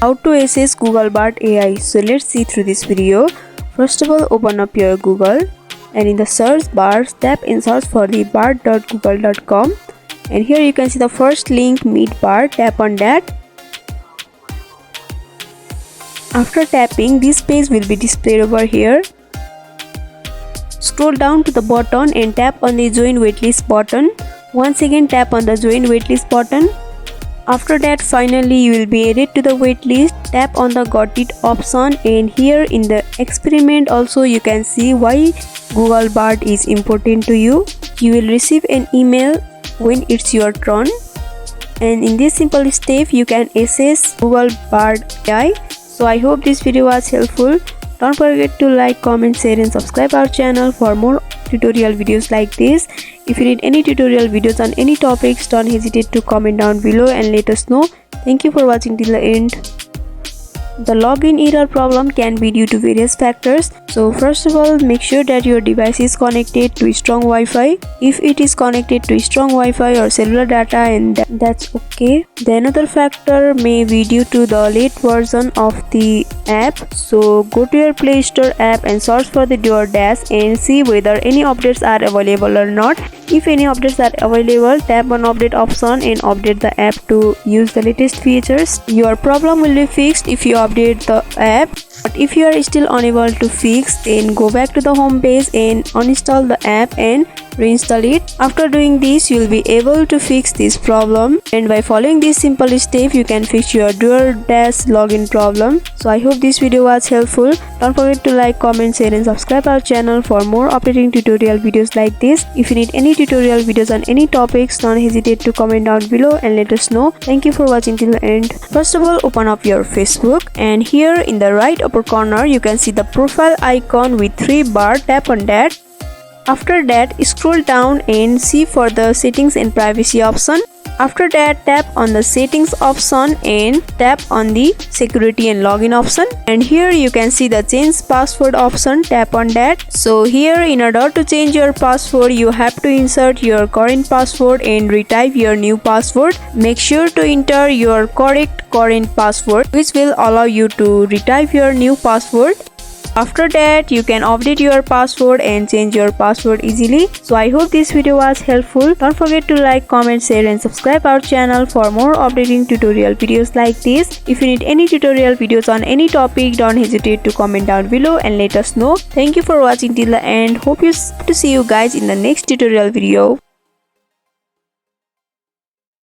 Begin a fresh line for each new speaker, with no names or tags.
How to access Google Bard AI. So let's see through this video. First of all, open up your Google and in the search bar tap in search for the bard.google.com, and here you can see the first link, Meet Bard. Tap on that. After tapping, this page will be displayed over here. Scroll down to the bottom and tap on the join waitlist button. Once again tap on the join waitlist button. After that, finally you will be added to the waitlist. Tap on the got it option, and here in the experiment also you can see why Google Bard is important to you. You will receive an email when it's your turn, and in this simple step you can access Google Bard AI. So I hope this video was helpful. Don't forget to like, comment, share and subscribe our channel for more tutorial videos like this. If you need any tutorial videos on any topics, don't hesitate to comment down below and let us know. Thank you for watching till the end. The login error problem can be due to various factors. So first of all, make sure that your device is connected to strong Wi-Fi. If it is connected to strong Wi-Fi or cellular data, and that's okay. The another factor may be due to the late version of the app. So go to your Play Store app and search for the DoorDash and see whether any updates are available or not. If any updates are available, tap on update option and update the app to use the latest features. Your problem will be fixed if you update the app. But if you are still unable to fix, then go back to the home page and uninstall the app and reinstall it. After doing this, you will be able to fix this problem, and by following this simple step you can fix your DoorDash login problem. So I hope this video was helpful. Don't forget to like, comment, share and subscribe our channel for more updating tutorial videos like this. If you need any tutorial videos on any topics, don't hesitate to comment down below and let us know. Thank you for watching till the end. First of all, open up your Facebook, and here in the right upper corner you can see the profile icon with 3 bars. Tap on that. After that, scroll down and see for the settings and privacy option. After that, tap on the settings option and tap on the security and login option, and here you can see the change password option. Tap on that. So here, in order to change your password, you have to insert your current password and retype your new password. Make sure to enter your correct current password, which will allow you to retype your new password. After that, you can update your password and change your password easily. So I hope this video was helpful. Don't forget to like, comment, share and subscribe our channel for more updating tutorial videos like this. If you need any tutorial videos on any topic, don't hesitate to comment down below and let us know. Thank you for watching till the end. Hope to see you guys in the next tutorial video.